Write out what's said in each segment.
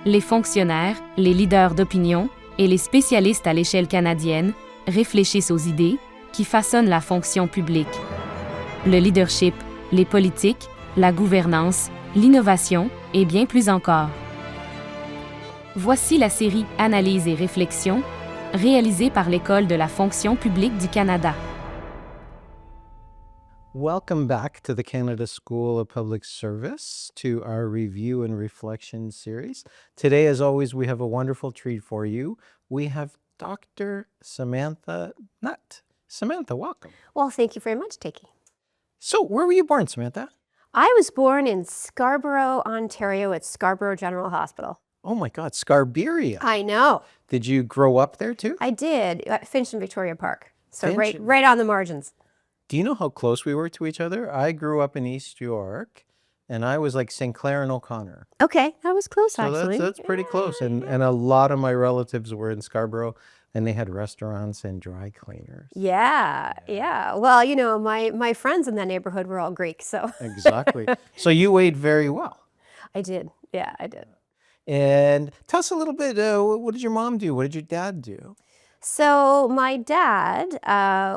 Les fonctionnaires, les leaders d'opinion et les spécialistes à l'échelle canadienne réfléchissent aux idées qui façonnent la fonction publique. Le leadership, les politiques, la gouvernance, l'innovation et bien plus encore. Voici la série Analyse et réflexions, réalisée par l'École de la fonction publique du Canada. Welcome back to the Canada School of Public Service, to our Review and Reflection series. Today, as always, we have a wonderful treat for you. We have Dr. Samantha Nutt. Samantha, welcome. Well, thank you very much, Takey. So, where were you born, Samantha? I was born in Scarborough, Ontario at Scarborough General Hospital. Oh my God, Scarborough. I know. Did you grow up there too? I did. I finished in Victoria Park. So Finch- right on the margins. Do you know how close we were to each other? I grew up in East York, and I was like St. Clair and O'Connor. Okay, that was close So actually. that's pretty close. And a lot of my relatives were in Scarborough, and they had restaurants and dry cleaners. Yeah. Well, you know, my friends in that neighborhood were all Greek, so. Exactly. So you ate very well. I did. Yeah, I did. And tell us a little bit, what did your mom do? What did your dad do? So my dad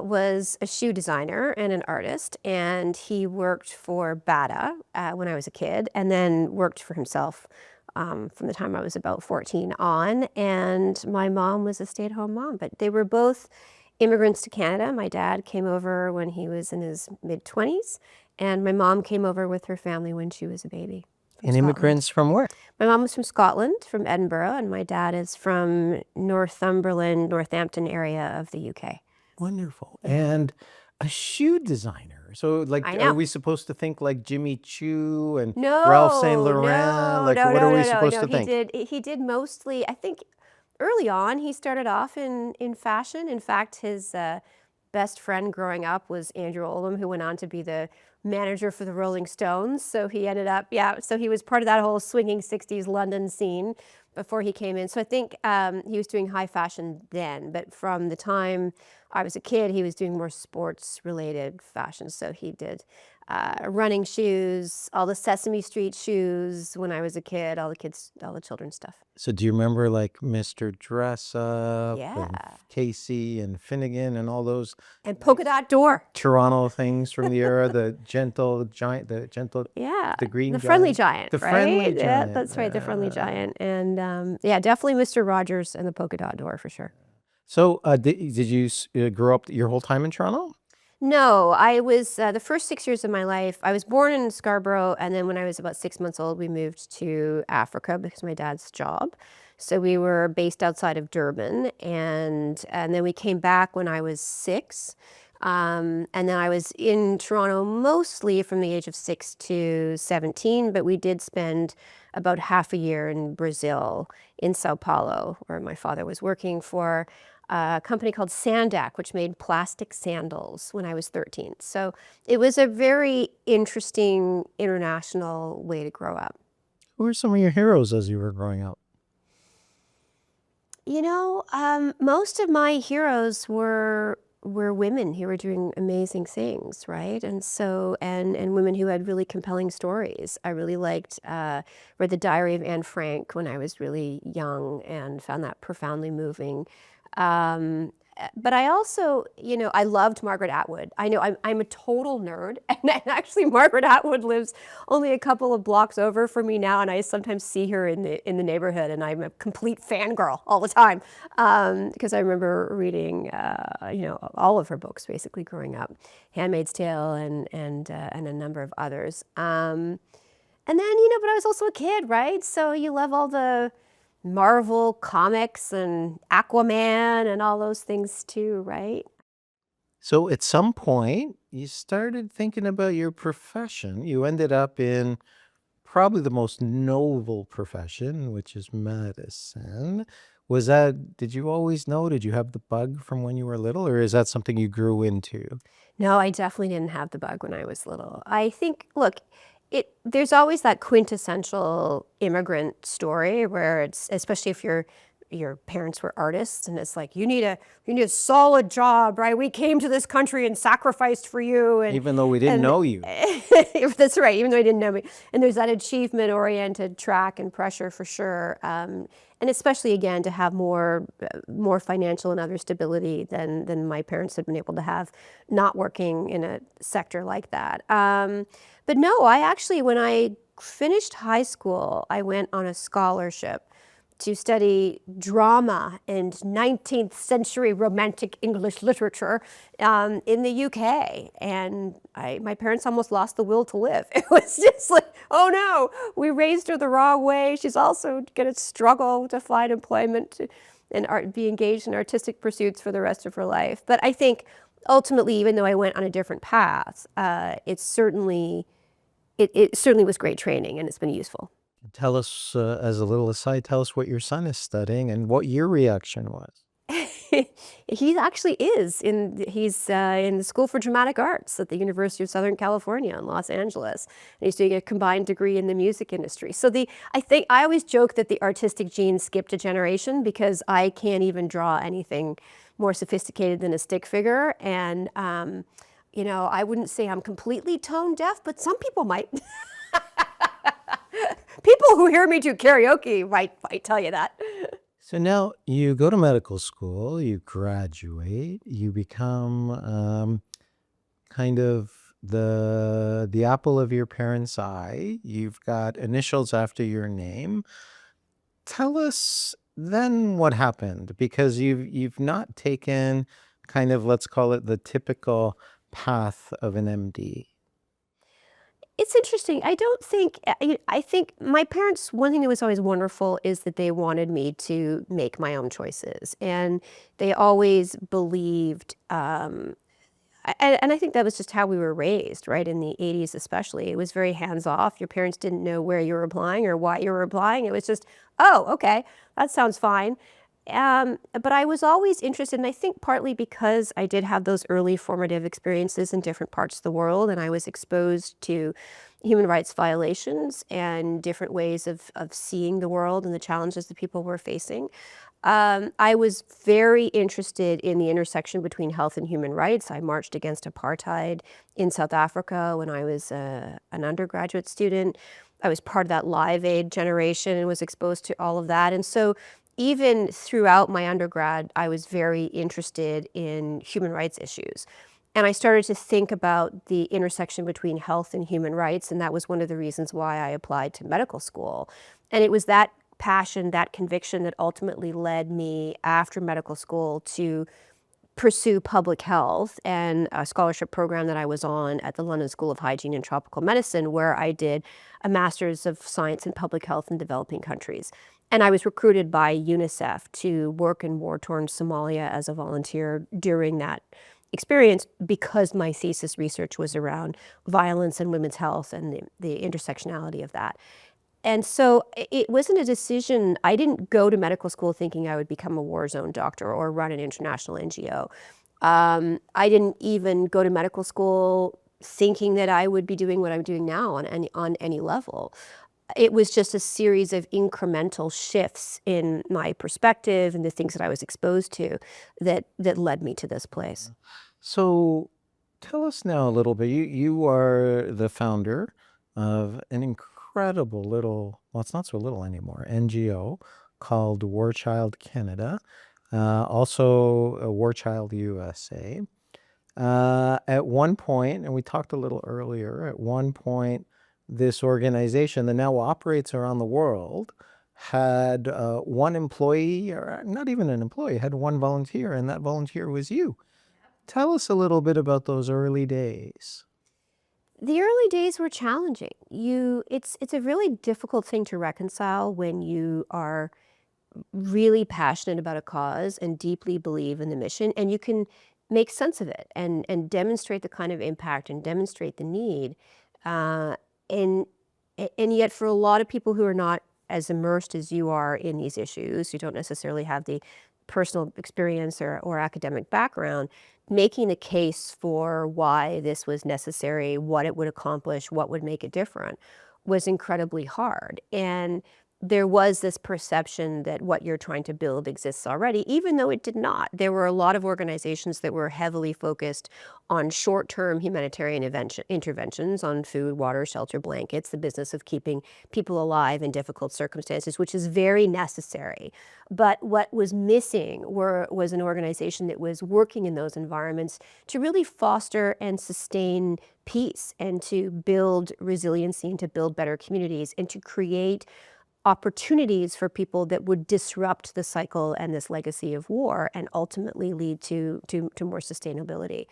was a shoe designer and an artist, and he worked for Bata when I was a kid, and then worked for himself from the time I was about 14 on. And my mom was a stay-at-home mom, but they were both immigrants to Canada. My dad came over when he was in his mid-20s, and my mom came over with her family when she was a baby. And immigrants from where? My mom was from Scotland, from Edinburgh, and my dad is from Northumberland, Northampton area of the UK. Wonderful. And a shoe designer. So like, I know. are we supposed to think like Jimmy Choo and No, Ralph Saint Laurent? Like, what are we supposed to think? He did mostly, I think early on, he started off in fashion. In fact, his best friend growing up was Andrew Oldham, who went on to be the manager for the Rolling Stones. So he ended up, so he was part of that whole swinging 60s London scene before he came in. So I think he was doing high fashion then, but from the time I was a kid, he was doing more sports related fashion. So he did running shoes, all the Sesame Street shoes when I was a kid, all the children's stuff. So do you remember like Mr. Dress Up Yeah. and Casey and Finnegan and all those And Polka Dot Door. Toronto things from the era, the gentle giant, Yeah. the green The friendly giant. giant. The right? friendly Yeah, giant. that's right, the friendly giant. And definitely Mr. Rogers and the Polka Dot Door for sure. So did you grow up your whole time in Toronto? No, I was, the first 6 years of my life, I was born in Scarborough, and then when I was about 6 months old, we moved to Africa because of my dad's job. So we were based outside of Durban, and then we came back when I was 6. And then I was in Toronto mostly from the age of 6 to 17, but we did spend about half a year in Brazil, in Sao Paulo, where my father was working for a company called Sandak, which made plastic sandals when I was 13. So it was a very interesting international way to grow up. Who were some of your heroes as you were growing up? You know, most of my heroes were women who were doing amazing things, right? And so, and women who had really compelling stories. I really liked, read The Diary of Anne Frank when I was really young and found that profoundly moving. But I also, you know, I loved Margaret Atwood. I know I'm a total nerd, and actually Margaret Atwood lives only a couple of blocks over from me now, and I sometimes see her in the neighborhood, and I'm a complete fangirl all the time because I remember reading, you know, all of her books basically growing up, *Handmaid's Tale* and a number of others. And then, you know, but I was also a kid, right? So you love all the Marvel comics and Aquaman and all those things too, right? So at some point, you started thinking about your profession. You ended up in probably the most noble profession, which is medicine. Did you always know? Did you have the bug from when you were little, or is that something you grew into? No, I definitely didn't have the bug when I was little. I think, look, there's always that quintessential immigrant story where it's, especially if you're your parents were artists, and it's like, you need a solid job, right? We came to this country and sacrificed for you. And Even though we didn't know you. that's right, even though he didn't know me. And there's that achievement-oriented track and pressure for sure. And especially, again, to have more financial and other stability than my parents had been able to have, not working in a sector like that. But no, I actually, when I finished high school, I went on a scholarship to study drama and 19th century romantic English literature in the UK. And my parents almost lost the will to live. It was just like, oh no, we raised her the wrong way. She's also going to struggle to find employment and be engaged in artistic pursuits for the rest of her life. But I think ultimately, even though I went on a different path, it certainly was great training, and it's been useful. Tell us, as a little aside, tell us what your son is studying and what your reaction was. He actually is he's in the School for Dramatic Arts at the University of Southern California in Los Angeles. And he's doing a combined degree in the music industry. So I always joke that the artistic gene skipped a generation, because I can't even draw anything more sophisticated than a stick figure. And I wouldn't say I'm completely tone deaf, but some people might. People who hear me do karaoke might tell you that. So now you go to medical school, you graduate, you become kind of the apple of your parents' eye. You've got initials after your name. Tell us then what happened, because you've not taken kind of, let's call it, the typical path of an MD. It's interesting. I think my parents, one thing that was always wonderful is that they wanted me to make my own choices. And they always believed, and I think that was just how we were raised, right? In the 80s especially. It was very hands-off. Your parents didn't know where you were applying or why you were applying. It was just, oh, okay, that sounds fine. But I was always interested, and I think partly because I did have those early formative experiences in different parts of the world, and I was exposed to human rights violations and different ways of seeing the world and the challenges that people were facing. I was very interested in the intersection between health and human rights. I marched against apartheid in South Africa when I was an undergraduate student. I was part of that Live Aid generation and was exposed to all of that. And so even throughout my undergrad, I was very interested in human rights issues. And I started to think about the intersection between health and human rights, and that was one of the reasons why I applied to medical school. And it was that passion, that conviction, that ultimately led me after medical school to pursue public health and a scholarship program that I was on at the London School of Hygiene and Tropical Medicine, where I did a Master's of Science in Public Health in developing countries. And I was recruited by UNICEF to work in war-torn Somalia as a volunteer during that experience, because my thesis research was around violence and women's health and the intersectionality of that. And so it wasn't a decision. I didn't go to medical school thinking I would become a war zone doctor or run an international NGO. I didn't even go to medical school thinking that I would be doing what I'm doing now on any level. It was just a series of incremental shifts in my perspective and the things that I was exposed to that led me to this place. So tell us now a little bit. You are the founder of an incredible little, well, it's not so little anymore, NGO called War Child Canada, also War Child USA. At one point, and we talked a little earlier, at one point, this organization that now operates around the world had one employee, or not even an employee, had one volunteer, and that volunteer was you. Tell us a little bit about those early days. The early days were challenging. It's a really difficult thing to reconcile when you are really passionate about a cause and deeply believe in the mission, and you can make sense of it and demonstrate the kind of impact and demonstrate the need. And yet for a lot of people who are not as immersed as you are in these issues, who don't necessarily have the personal experience or academic background, making the case for why this was necessary, what it would accomplish, what would make it different, was incredibly hard. And there was this perception that what you're trying to build exists already, even though it did not. There were a lot of organizations that were heavily focused on short-term humanitarian interventions on food, water, shelter, blankets, the business of keeping people alive in difficult circumstances, which is very necessary. But what was missing was an organization that was working in those environments to really foster and sustain peace and to build resiliency and to build better communities and to create opportunities for people that would disrupt the cycle and this legacy of war and ultimately lead to more sustainability.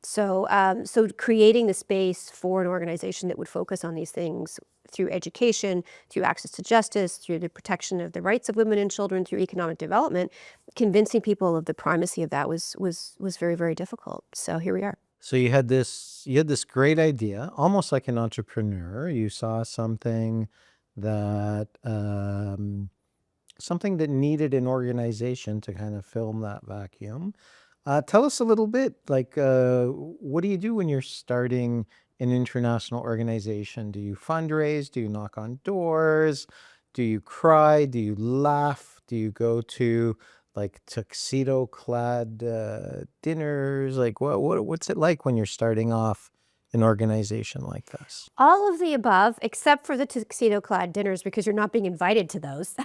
So, so creating the space for an organization that would focus on these things through education, through access to justice, through the protection of the rights of women and children, through economic development, convincing people of the primacy of that was very, very difficult. So here we are. So you had this great idea, almost like an entrepreneur. You saw something that needed an organization to kind of fill that vacuum. Tell us a little bit, like, what do you do when you're starting an international organization? Do you fundraise? Do you knock on doors? Do you cry? Do you laugh? Do you go to like tuxedo-clad dinners? Like, what's it like when you're starting off an organization like this? All of the above, except for the tuxedo-clad dinners, because you're not being invited to those.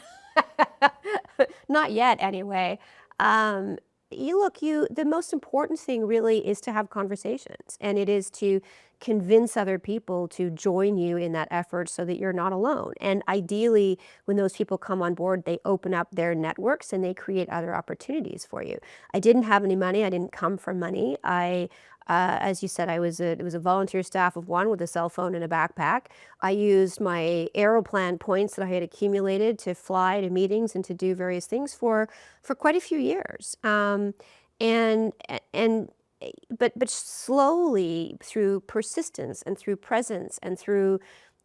Not yet, anyway. The most important thing really is to have conversations, and it is to convince other people to join you in that effort so that you're not alone. And ideally, when those people come on board, they open up their networks and they create other opportunities for you. I didn't have any money. I didn't come from money. As you said, it was a volunteer staff of one with a cell phone and a backpack. I used my Aeroplan points that I had accumulated to fly to meetings and to do various things for quite a few years. But slowly, through persistence and through presence and through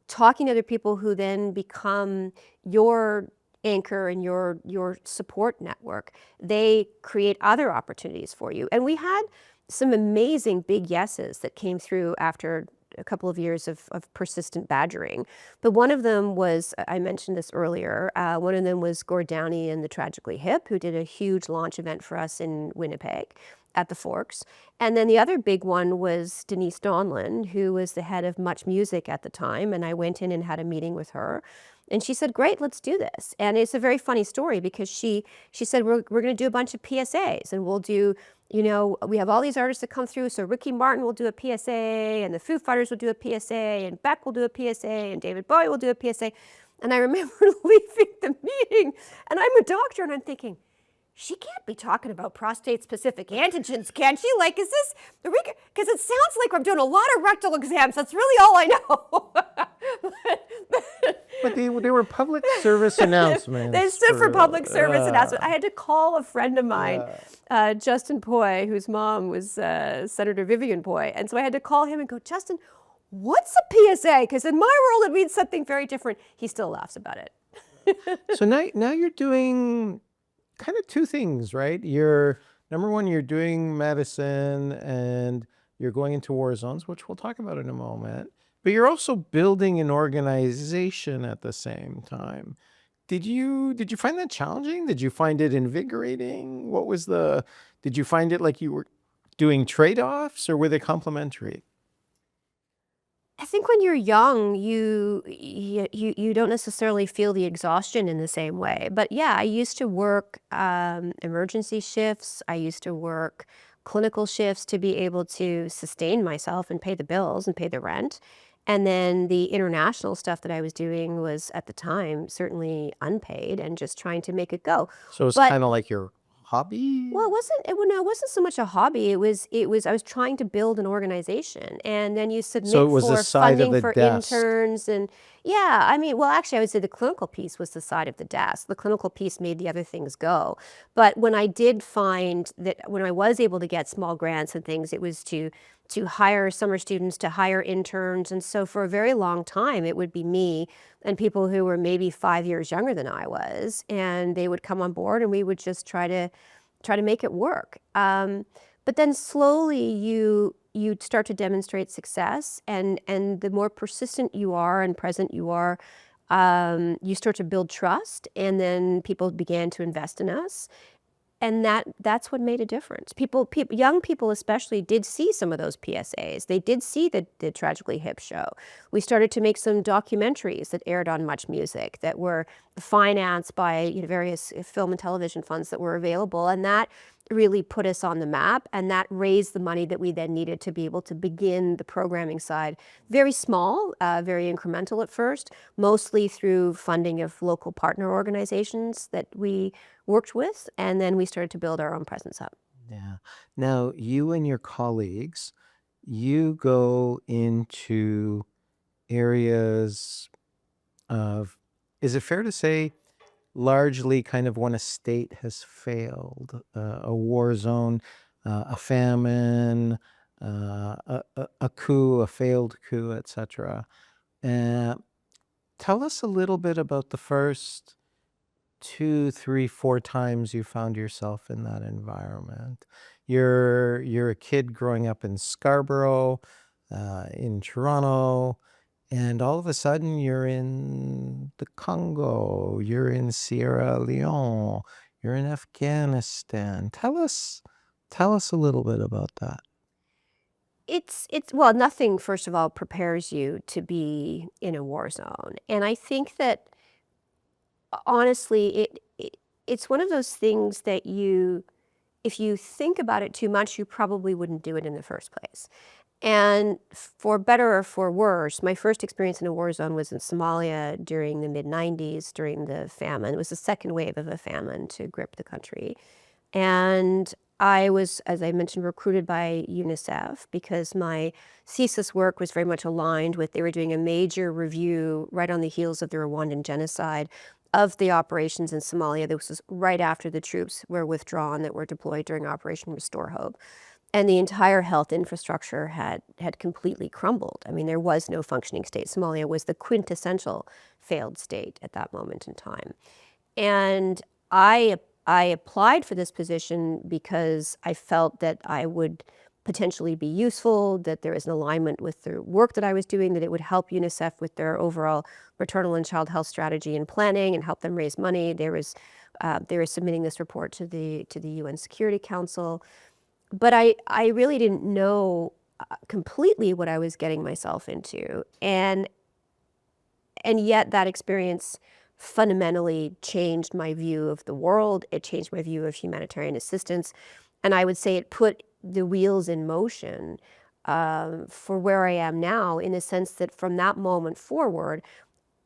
talking to other people who then become your anchor and your support network, they create other opportunities for you. And we had some amazing big yeses that came through after a couple of years of persistent badgering. But one of them was, I mentioned this earlier, one of them was Gord Downey and the Tragically Hip, who did a huge launch event for us in Winnipeg at the Forks. And then the other big one was Denise Donlin, who was the head of Much Music at the time. And I went in and had a meeting with her. And she said, great, let's do this. And it's a very funny story because she said, we're going to do a bunch of PSAs and we'll do, we have all these artists that come through. So Ricky Martin will do a PSA and the Foo Fighters will do a PSA and Beck will do a PSA and David Bowie will do a PSA. And I remember leaving the meeting and I'm a doctor and I'm thinking, she can't be talking about prostate-specific antigens, can she? Like, is this, because it sounds like I'm doing a lot of rectal exams. That's really all I know. But they were public service announcements. They stood for public service announcement. I had to call a friend of mine, Justin Poy, whose mom was Senator Vivian Poy. And so I had to call him and go, Justin, what's a PSA? Because in my world, it means something very different. He still laughs about it. So now you're doing kind of two things, right? Number one, you're doing medicine and you're going into war zones, which we'll talk about in a moment. But you're also building an organization at the same time. Did you find that challenging? Did you find it invigorating? Did you find it like you were doing trade-offs or were they complementary? I think when you're young, you don't necessarily feel the exhaustion in the same way. But yeah, I used to work emergency shifts. I used to work clinical shifts to be able to sustain myself and pay the bills and pay the rent. And then the international stuff that I was doing was at the time certainly unpaid and just trying to make it go. So it's kind of like your hobby? Well, it wasn't so much a hobby. It was I was trying to build an organization, and then you submit So it was for the side of funding the for desk. interns, and yeah, I mean, well, actually, I would say the clinical piece was the side of the desk. The clinical piece made the other things go. But when I did find that when I was able to get small grants and things, it was to hire summer students, to hire interns, and so for a very long time, it would be me and people who were maybe 5 years younger than I was, and they would come on board, and we would just try to make it work. But then slowly you start to demonstrate success, and the more persistent you are and present you are, You start to build trust, and then people began to invest in us. And that's what made a difference. Young people especially did see some of those PSAs. They did see the Tragically Hip show. We started to make some documentaries that aired on Much Music that were financed by various film and television funds that were available, and that really put us on the map, and that raised the money that we then needed to be able to begin the programming side. Very small, very incremental at first, mostly through funding of local partner organizations that we worked with, and then we started to build our own presence up. Yeah. Now, you and your colleagues, you go into areas of, is it fair to say, largely kind of when a state has failed, a war zone, a famine, a coup, a failed coup, etc. Tell us a little bit about the first 2, 3, 4 times you found yourself in that environment. You're a kid growing up in Scarborough, in Toronto, and all of a sudden you're in the Congo, you're in Sierra Leone, you're in Afghanistan. Tell us a little bit about that. Well, nothing, first of all, prepares you to be in a war zone. And I think that honestly, it's one of those things that if you think about it too much, you probably wouldn't do it in the first place. And for better or for worse, my first experience in a war zone was in Somalia during the mid-90s, during the famine. It was the second wave of a famine to grip the country. And I was, as I mentioned, recruited by UNICEF because my thesis work was very much aligned with, they were doing a major review right on the heels of the Rwandan genocide of the operations in Somalia. This was right after the troops were withdrawn that were deployed during Operation Restore Hope. And the entire health infrastructure had completely crumbled. I mean, there was no functioning state. Somalia was the quintessential failed state at that moment in time. And I applied for this position because I felt that I would potentially be useful, that there is an alignment with the work that I was doing, that it would help UNICEF with their overall maternal and child health strategy and planning and help them raise money. They were submitting this report to the UN Security Council. But I really didn't know completely what I was getting myself into. And yet that experience fundamentally changed my view of the world. It changed my view of humanitarian assistance. And I would say it put the wheels in motion for where I am now, in the sense that from that moment forward,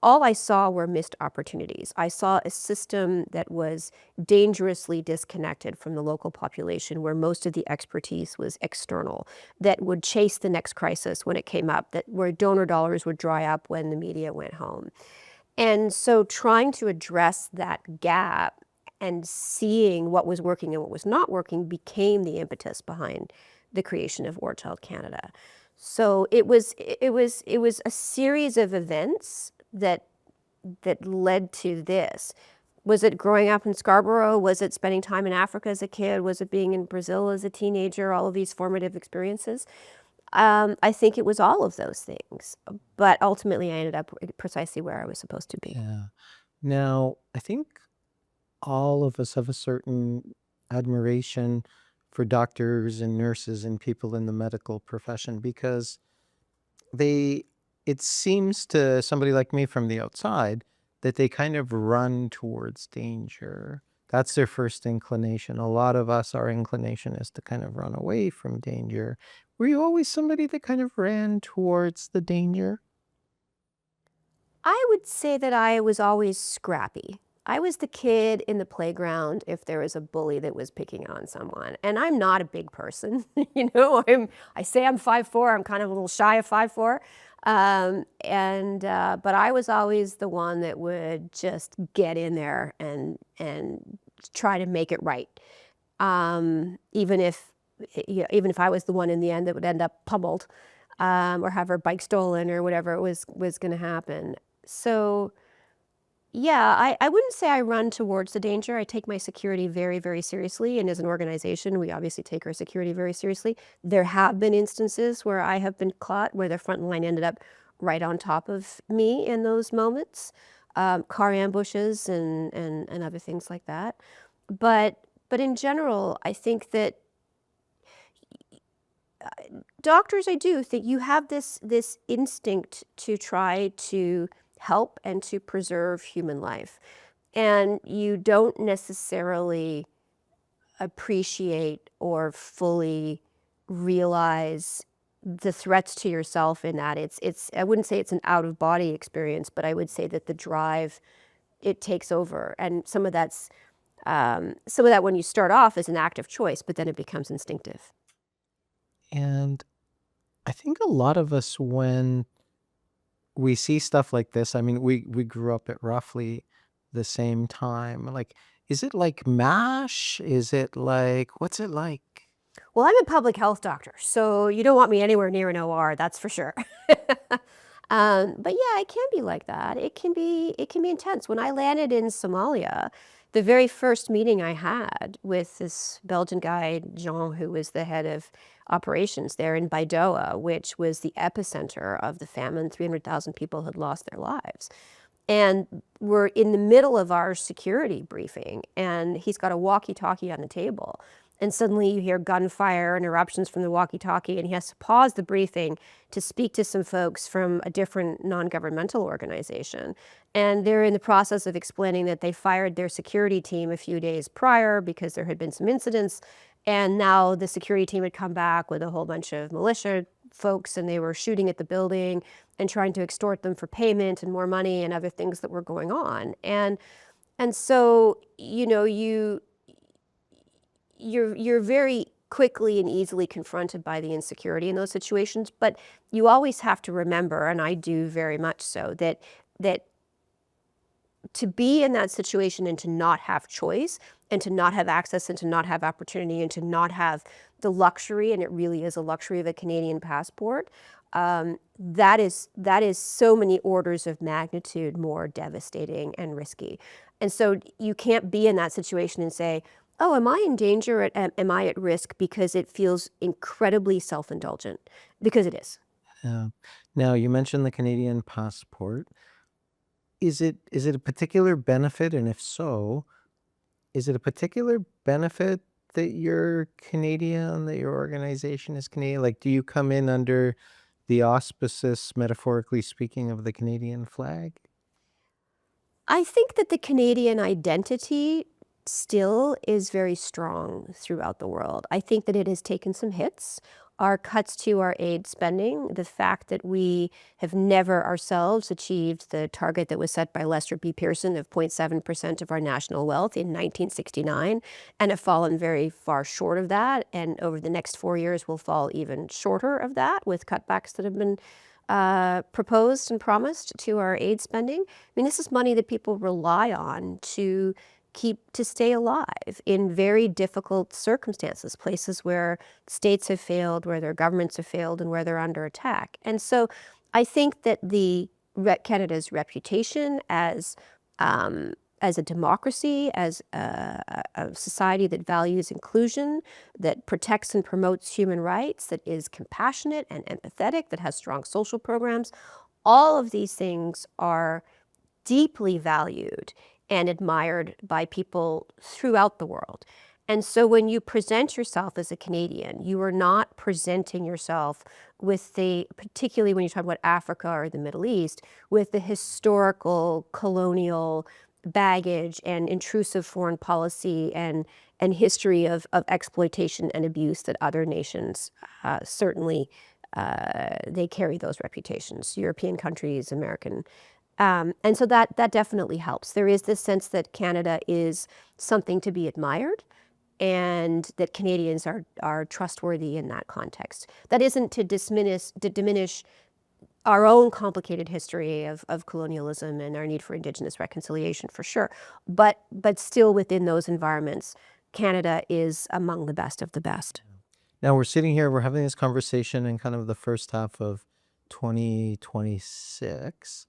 all I saw were missed opportunities. I saw a system that was dangerously disconnected from the local population, where most of the expertise was external, that would chase the next crisis when it came up, where donor dollars would dry up when the media went home. And so trying to address that gap and seeing what was working and what was not working became the impetus behind the creation of War Child Canada. So it was a series of events that led to this. Was it growing up in Scarborough? Was it spending time in Africa as a kid? Was it being in Brazil as a teenager? All of these formative experiences. I think it was all of those things, but ultimately I ended up precisely where I was supposed to be. Yeah. Now, I think all of us have a certain admiration for doctors and nurses and people in the medical profession, because it seems to somebody like me from the outside that they kind of run towards danger. That's their first inclination. A lot of us, our inclination is to kind of run away from danger. Were you always somebody that kind of ran towards the danger? I would say that I was always scrappy. I was the kid in the playground if there was a bully that was picking on someone. And I'm not a big person. I say I'm 5'4", I'm kind of a little shy of 5'4". But I was always the one that would just get in there and try to make it right. Even if I was the one in the end that would end up pummeled, or have her bike stolen, or whatever it was going to happen. So yeah, I wouldn't say I run towards the danger. I take my security very, very seriously. And as an organization, we obviously take our security very seriously. There have been instances where I have been caught, where the front line ended up right on top of me in those moments. car ambushes and other things like that. But in general, I think that doctors, I do think you have this instinct to try to help and to preserve human life. And you don't necessarily appreciate or fully realize the threats to yourself in that. It's I wouldn't say it's an out of body experience, but I would say that the drive, it takes over. And some of that when you start off as an active choice, but then it becomes instinctive. And I think a lot of us, when we see stuff like this, I mean, we grew up at roughly the same time. Like, is it like MASH? Is it like, what's it like? Well, I'm a public health doctor, so you don't want me anywhere near an OR, that's for sure. But yeah, it can be like that. It can be intense. When I landed in Somalia, the very first meeting I had with this Belgian guy, Jean, who was the head of operations there in Baidoa, which was the epicenter of the famine. 300,000 people had lost their lives. And we're in the middle of our security briefing, and he's got a walkie-talkie on the table. And suddenly you hear gunfire and eruptions from the walkie-talkie, and he has to pause the briefing to speak to some folks from a different non-governmental organization. And they're in the process of explaining that they fired their security team a few days prior because there had been some incidents. And now the security team had come back with a whole bunch of militia folks, and they were shooting at the building and trying to extort them for payment and more money and other things that were going on. And so, you're very quickly and easily confronted by the insecurity in those situations, but you always have to remember, and I do very much so, that to be in that situation and to not have choice and to not have access and to not have opportunity and to not have the luxury, and it really is a luxury, of a Canadian passport, that is so many orders of magnitude more devastating and risky. And so you can't be in that situation and say, oh, am I in danger? Am I at risk? Because it feels incredibly self-indulgent, because it is. Now, you mentioned the Canadian passport. Is it a particular benefit? And if so, is it a particular benefit that you're Canadian, that your organization is Canadian? Like, do you come in under the auspices, metaphorically speaking, of the Canadian flag? I think that the Canadian identity still is very strong throughout the world. I think that it has taken some hits. Our cuts to our aid spending, the fact that we have never ourselves achieved the target that was set by Lester B. Pearson of 0.7% of our national wealth in 1969, and have fallen very far short of that. And over the next 4 years, will fall even shorter of that with cutbacks that have been proposed and promised to our aid spending. I mean, this is money that people rely on to stay alive in very difficult circumstances, places where states have failed, where their governments have failed, and where they're under attack. And so I think that Canada's reputation as a democracy, as a society that values inclusion, that protects and promotes human rights, that is compassionate and empathetic, that has strong social programs, all of these things are deeply valued and admired by people throughout the world. And so when you present yourself as a Canadian, you are not presenting yourself with particularly when you talk about Africa or the Middle East, with the historical colonial baggage and intrusive foreign policy and history of exploitation and abuse that other nations certainly they carry those reputations, European countries, American. And so that definitely helps. There is this sense that Canada is something to be admired, and that Canadians are trustworthy in that context. That isn't to diminish our own complicated history of colonialism and our need for Indigenous reconciliation, for sure. But still within those environments, Canada is among the best of the best. Now we're sitting here, we're having this conversation in kind of the first half of 2026.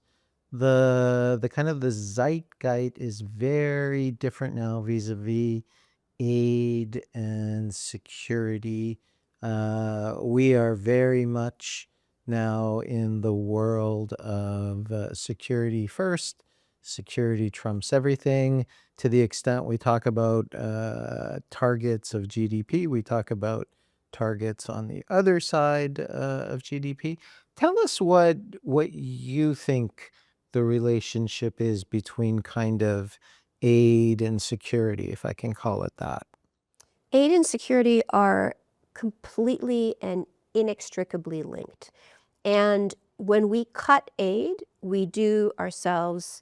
The kind of the zeitgeist is very different now vis-a-vis aid and security. We are very much now in the world of security first, security trumps everything. To the extent we talk about targets of GDP, we talk about targets on the other side of GDP. Tell us what you think the relationship is between kind of aid and security, if I can call it that. Aid and security are completely and inextricably linked. And when we cut aid, we do ourselves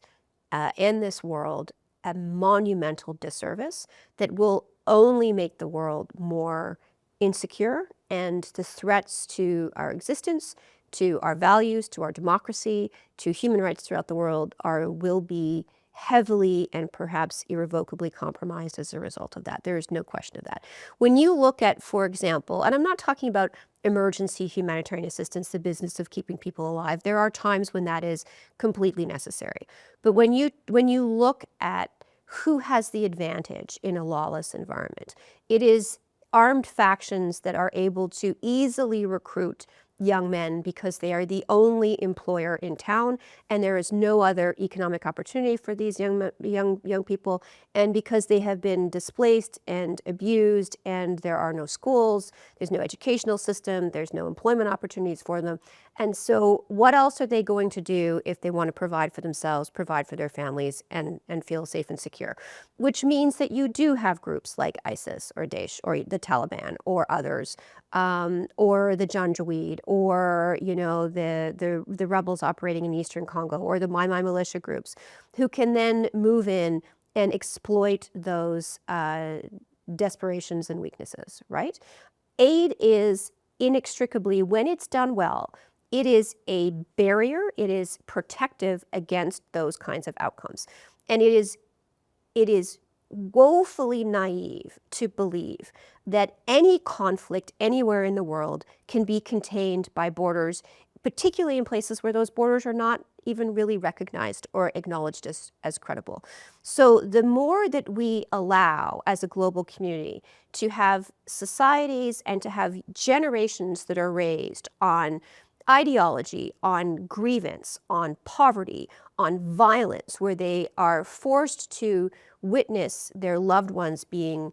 and this world a monumental disservice that will only make the world more insecure, and the threats to our existence, to our values, to our democracy, to human rights throughout the world will be heavily and perhaps irrevocably compromised as a result of that. There is no question of that. When you look at, for example, and I'm not talking about emergency humanitarian assistance, the business of keeping people alive. There are times when that is completely necessary. But when you look at who has the advantage in a lawless environment, it is armed factions that are able to easily recruit young men because they are the only employer in town, and there is no other economic opportunity for these young people, and because they have been displaced and abused, and there are no schools, there's no educational system, there's no employment opportunities for them. And so what else are they going to do if they want to provide for themselves, provide for their families, and feel safe and secure? Which means that you do have groups like ISIS or Daesh or the Taliban or others, or the Janjaweed, or the rebels operating in eastern Congo, or the Mai Mai militia groups, who can then move in and exploit those desperations and weaknesses, right? Aid is inextricably, when it's done well, it is a barrier, it is protective against those kinds of outcomes. And it is woefully naive to believe that any conflict anywhere in the world can be contained by borders, particularly in places where those borders are not even really recognized or acknowledged as credible. So the more that we allow as a global community to have societies and to have generations that are raised on ideology, on grievance, on poverty, on violence, where they are forced to witness their loved ones being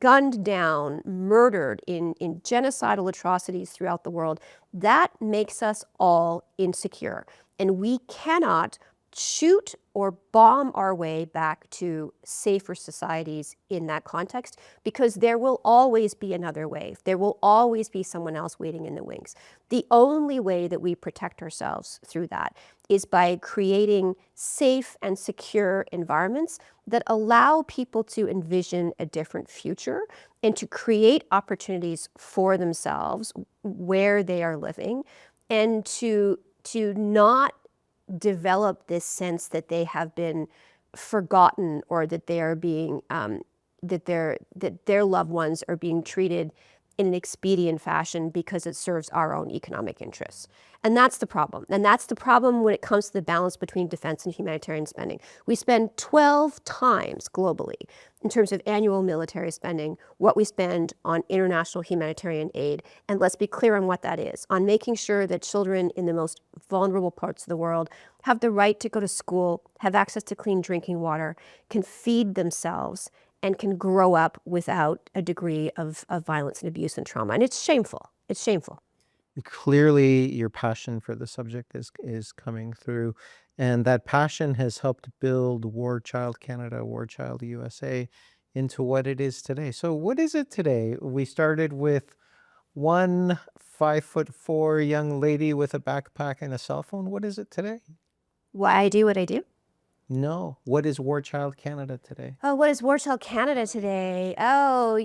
gunned down, murdered in genocidal atrocities throughout the world, that makes us all insecure. And we cannot shoot or bomb our way back to safer societies in that context, because there will always be another wave. There will always be someone else waiting in the wings. The only way that we protect ourselves through that is by creating safe and secure environments that allow people to envision a different future and to create opportunities for themselves where they are living, and to not develop this sense that they have been forgotten, or that they are being that their loved ones are being treated in an expedient fashion because it serves our own economic interests. And that's the problem. And that's the problem when it comes to the balance between defense and humanitarian spending. We spend 12 times globally, in terms of annual military spending, what we spend on international humanitarian aid. And let's be clear on what that is: on making sure that children in the most vulnerable parts of the world have the right to go to school, have access to clean drinking water, can feed themselves, and can grow up without a degree of violence and abuse and trauma. And it's shameful. It's shameful. Clearly, your passion for the subject is coming through, and that passion has helped build War Child Canada, War Child USA into what it is today. So what is it today? We started with one 5'4" young lady with a backpack and a cell phone. What is it today? Why I do what I do? No. What is War Child Canada today? Oh, what is War Child Canada today? Oh,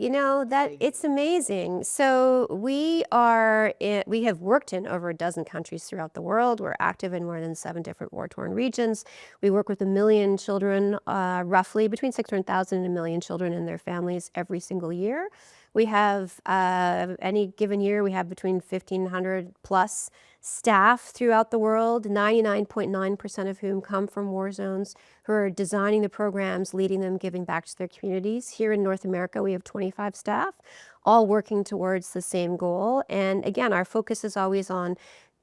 that it's amazing. So we have worked in over a dozen countries throughout the world. We're active in more than 7 different war-torn regions. We work with 1 million children, roughly between 600,000 and 1 million children and their families every single year. We have, any given year, we have between 1,500 plus staff throughout the world, 99.9% of whom come from war zones, who are designing the programs, leading them, giving back to their communities. Here in North America, we have 25 staff, all working towards the same goal. And again, our focus is always on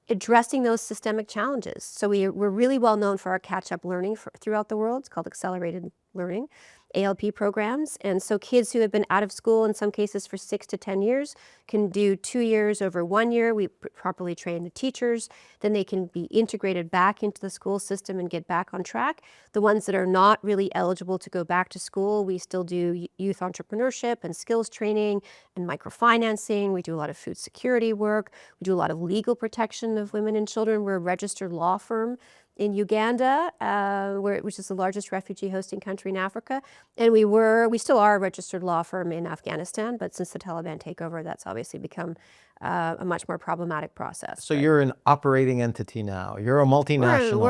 addressing those systemic challenges. So we're really well known for our catch-up learning throughout the world. It's called accelerated learning, ALP programs. And so kids who have been out of school in some cases for 6 to 10 years can do 2 years over 1 year. We properly train the teachers. Then they can be integrated back into the school system and get back on track. The ones that are not really eligible to go back to school, we still do youth entrepreneurship and skills training and microfinancing. We do a lot of food security work. We do a lot of legal protection of women and children. We're a registered law firm in Uganda, which is the largest refugee hosting country in Africa. And we still are a registered law firm in Afghanistan, but since the Taliban takeover, that's obviously become a much more problematic process. So you're an operating entity now. You're a multinational.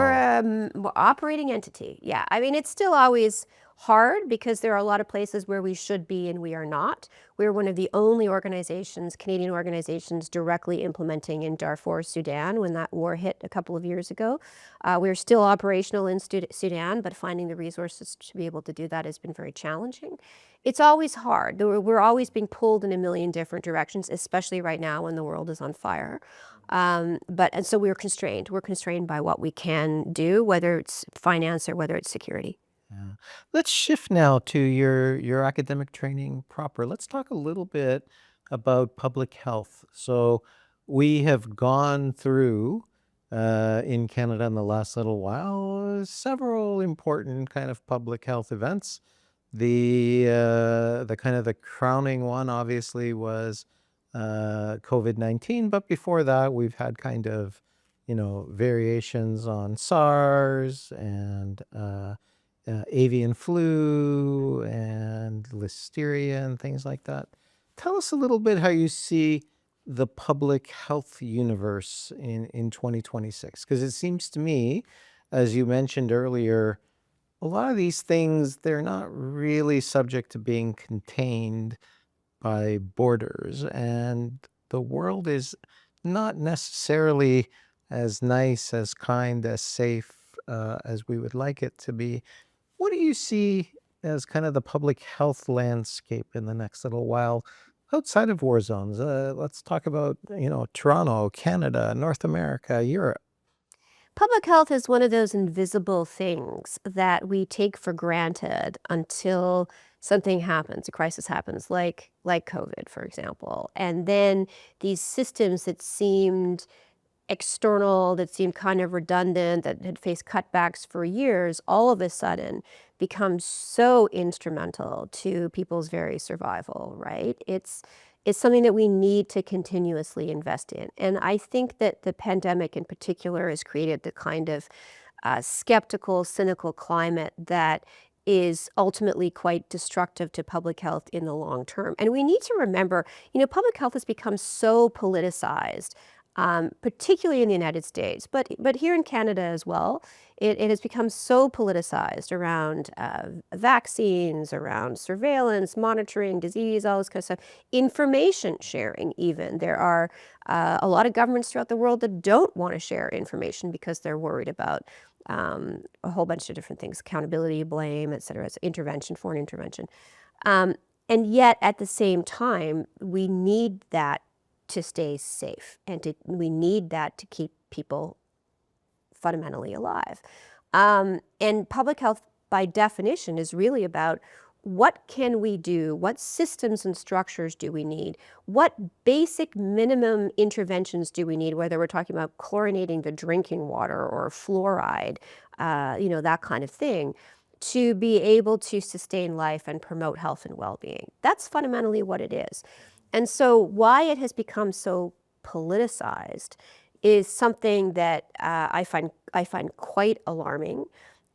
We're operating entity. Yeah. I mean, it's still always hard because there are a lot of places where we should be and we are not. We're one of the only organizations, Canadian organizations, directly implementing in Darfur, Sudan, when that war hit a couple of years ago. We're still operational in Sudan, but finding the resources to be able to do that has been very challenging. It's always hard. We're always being pulled in a million different directions, especially right now when the world is on fire. And so we're constrained. We're constrained by what we can do, whether it's finance or whether it's security. Yeah. Let's shift now to your academic training proper. Let's talk a little bit about public health. So we have gone through in Canada in the last little while several important kind of public health events. The kind of the crowning one obviously was COVID-19, but before that we've had kind of variations on SARS and avian flu and listeria and things like that. Tell us a little bit how you see the public health universe in 2026, because it seems to me, as you mentioned earlier, a lot of these things, they're not really subject to being contained by borders, and the world is not necessarily as nice, as kind, as safe as we would like it to be. What do you see as kind of the public health landscape in the next little while outside of war zones? Let's talk about, Toronto, Canada, North America, Europe. Public health is one of those invisible things that we take for granted until something happens, a crisis happens, like COVID, for example. And then these systems that seemed external, that seemed kind of redundant, that had faced cutbacks for years, all of a sudden become so instrumental to people's very survival, right? It's something that we need to continuously invest in. And I think that the pandemic in particular has created the kind of skeptical, cynical climate that is ultimately quite destructive to public health in the long term. And we need to remember, public health has become so politicized, particularly in the United States, but here in Canada as well. It has become so politicized around vaccines, around surveillance, monitoring, disease, all this kind of stuff, information sharing even. There are a lot of governments throughout the world that don't want to share information because they're worried about a whole bunch of different things, accountability, blame, et cetera, intervention, foreign intervention. And yet at the same time, we need that to stay safe, and we need that to keep people fundamentally alive. And public health, by definition, is really about what can we do, what systems and structures do we need, what basic minimum interventions do we need, whether we're talking about chlorinating the drinking water or fluoride, that kind of thing, to be able to sustain life and promote health and well-being. That's fundamentally what it is. And so why it has become so politicized is something that I find quite alarming.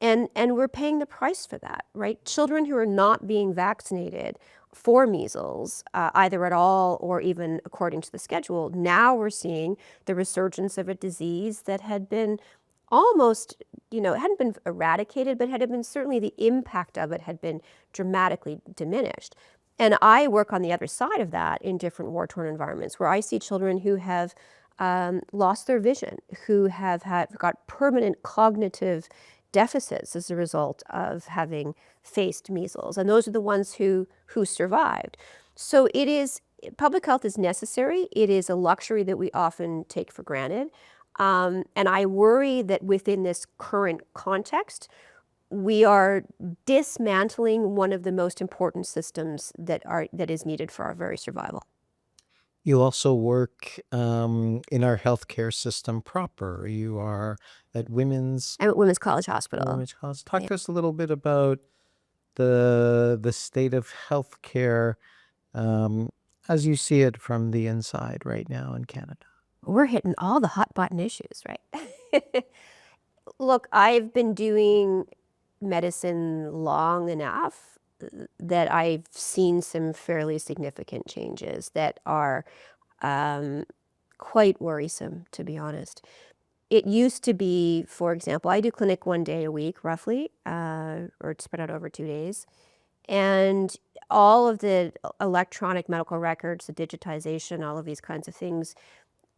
And we're paying the price for that, right? Children who are not being vaccinated for measles, either at all or even according to the schedule, now we're seeing the resurgence of a disease that had been almost, it hadn't been eradicated, but had been certainly the impact of it had been dramatically diminished. And I work on the other side of that in different war-torn environments where I see children who have lost their vision, who have got permanent cognitive deficits as a result of having faced measles. And those are the ones who survived. So public health is necessary. It is a luxury that we often take for granted. And I worry that within this current context, we are dismantling one of the most important systems that is needed for our very survival. You also work in our healthcare system proper. You are at I'm at Women's College Hospital. Women's College. Talk Yeah. to us a little bit about the state of healthcare as you see it from the inside right now in Canada. We're hitting all the hot button issues, right? Look, I've been doing medicine long enough that I've seen some fairly significant changes that are quite worrisome, to be honest. It used to be, for example, I do clinic 1 day a week, roughly, or spread out over 2 days. And all of the electronic medical records, the digitization, all of these kinds of things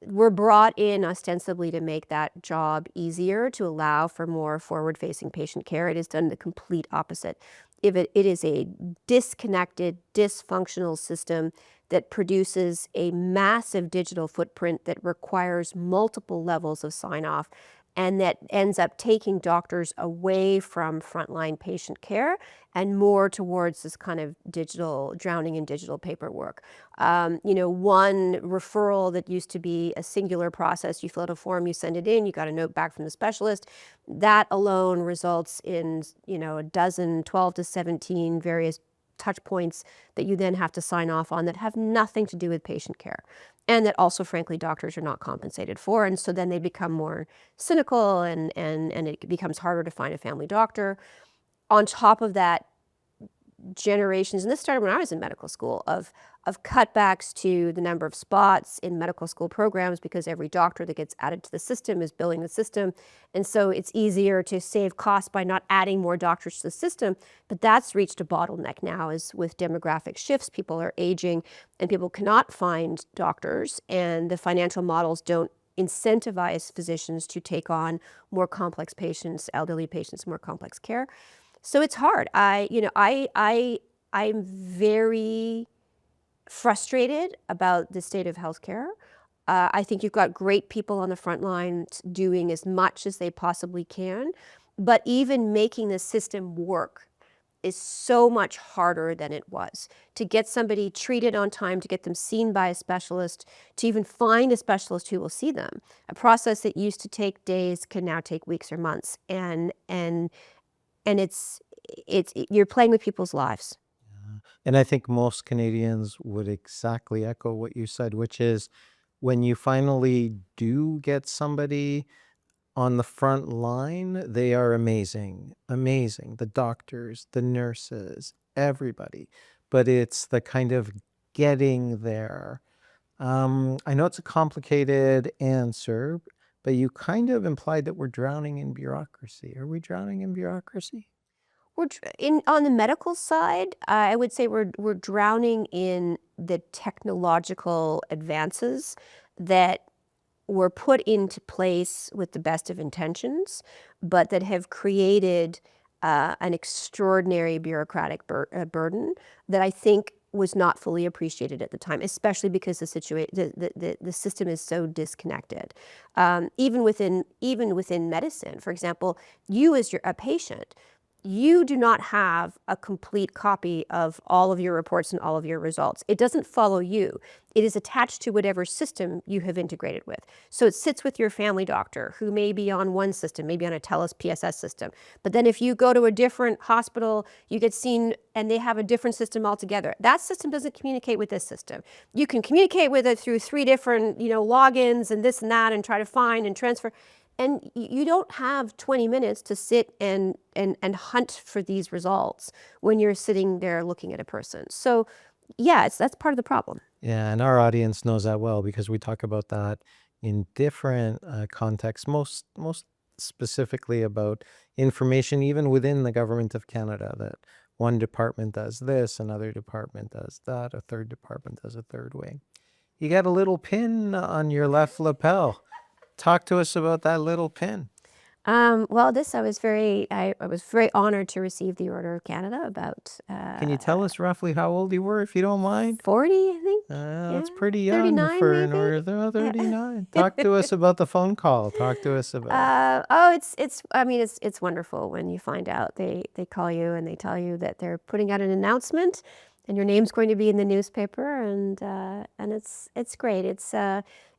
were brought in ostensibly to make that job easier, to allow for more forward-facing patient care. It has done the complete opposite. It is a disconnected, dysfunctional system that produces a massive digital footprint that requires multiple levels of sign-off, and that ends up taking doctors away from frontline patient care and more towards this kind of drowning in digital paperwork. One referral that used to be a singular process, you fill out a form, you send it in, you got a note back from the specialist. That alone results in, a dozen, 12 to 17 various touch points that you then have to sign off on that have nothing to do with patient care. And that also, frankly, doctors are not compensated for. And so then they become more cynical and it becomes harder to find a family doctor. On top of that, generations, and this started when I was in medical school, of cutbacks to the number of spots in medical school programs because every doctor that gets added to the system is billing the system. And so it's easier to save costs by not adding more doctors to the system. But that's reached a bottleneck now, is with demographic shifts. People are aging and people cannot find doctors, and the financial models don't incentivize physicians to take on more complex patients, elderly patients, more complex care. So it's hard. I'm very frustrated about the state of healthcare. I think you've got great people on the front lines doing as much as they possibly can, but even making the system work is so much harder than it was. To get somebody treated on time, to get them seen by a specialist, to even find a specialist who will see them. A process that used to take days can now take weeks or months. And it's you're playing with people's lives. And I think most Canadians would exactly echo what you said, which is when you finally do get somebody on the front line, they are amazing, amazing. The doctors, the nurses, everybody. But it's the kind of getting there. I know it's a complicated answer, but you kind of implied that we're drowning in bureaucracy. Are we drowning in bureaucracy? On the medical side, I would say we're drowning in the technological advances that were put into place with the best of intentions, but that have created an extraordinary bureaucratic burden that I think was not fully appreciated at the time, especially because the system is so disconnected. Even within medicine, for example, you as a patient, you do not have a complete copy of all of your reports and all of your results. It doesn't follow you. It is attached to whatever system you have integrated with. So it sits with your family doctor, who may be on one system, maybe on a TELUS PSS system. But then if you go to a different hospital, you get seen and they have a different system altogether. That system doesn't communicate with this system. You can communicate with it through 3 different, logins and this and that, and try to find and transfer. And you don't have 20 minutes to sit and hunt for these results when you're sitting there looking at a person. So yeah, that's part of the problem. Yeah, and our audience knows that well because we talk about that in different contexts, most specifically about information even within the government of Canada, that one department does this, another department does that, a third department does a third way. You got a little pin on your left lapel. Talk to us about that little pin. Well, I was very honored to receive the Order of Canada about Can you tell us roughly how old you were, if you don't mind? 40, I think. That's Yeah, pretty young 39 for an maybe. order. Yeah. 39. Talk to us about the phone call. Talk to us about it. It's wonderful when you find out they call you and they tell you that they're putting out an announcement and your name's going to be in the newspaper, and it's great. It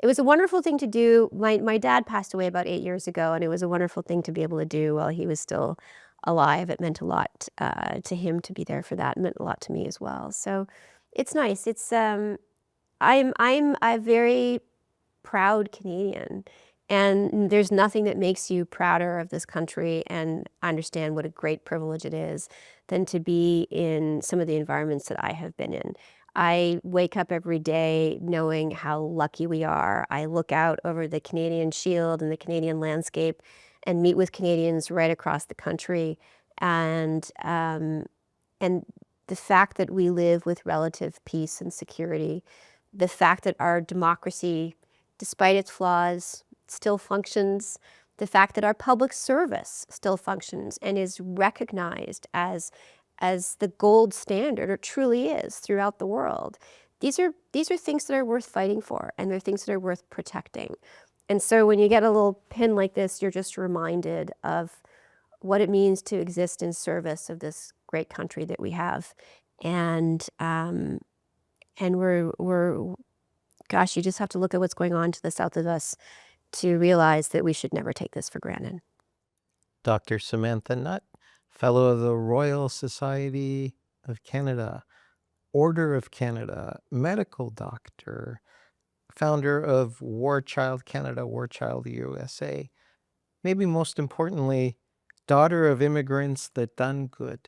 was a wonderful thing to do. My dad passed away about 8 years ago, and it was a wonderful thing to be able to do while he was still alive. It meant a lot to him to be there for that. It meant a lot to me as well. So it's nice. I'm a very proud Canadian, and there's nothing that makes you prouder of this country and understand what a great privilege it is than to be in some of the environments that I have been in. I wake up every day knowing how lucky we are. I look out over the Canadian Shield and the Canadian landscape and meet with Canadians right across the country. And the fact that we live with relative peace and security, the fact that our democracy, despite its flaws, still functions, the fact that our public service still functions and is recognized as the gold standard, or truly is, throughout the world. These are things that are worth fighting for, and they're things that are worth protecting. And so when you get a little pin like this, you're just reminded of what it means to exist in service of this great country that we have. And we're gosh, you just have to look at what's going on to the south of us to realize that we should never take this for granted. Dr. Samantha Nutt, Fellow of the Royal Society of Canada, Order of Canada, medical doctor, founder of War Child Canada, War Child USA. Maybe most importantly, daughter of immigrants that done good.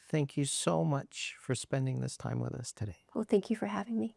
Thank you so much for spending this time with us today. Well, thank you for having me.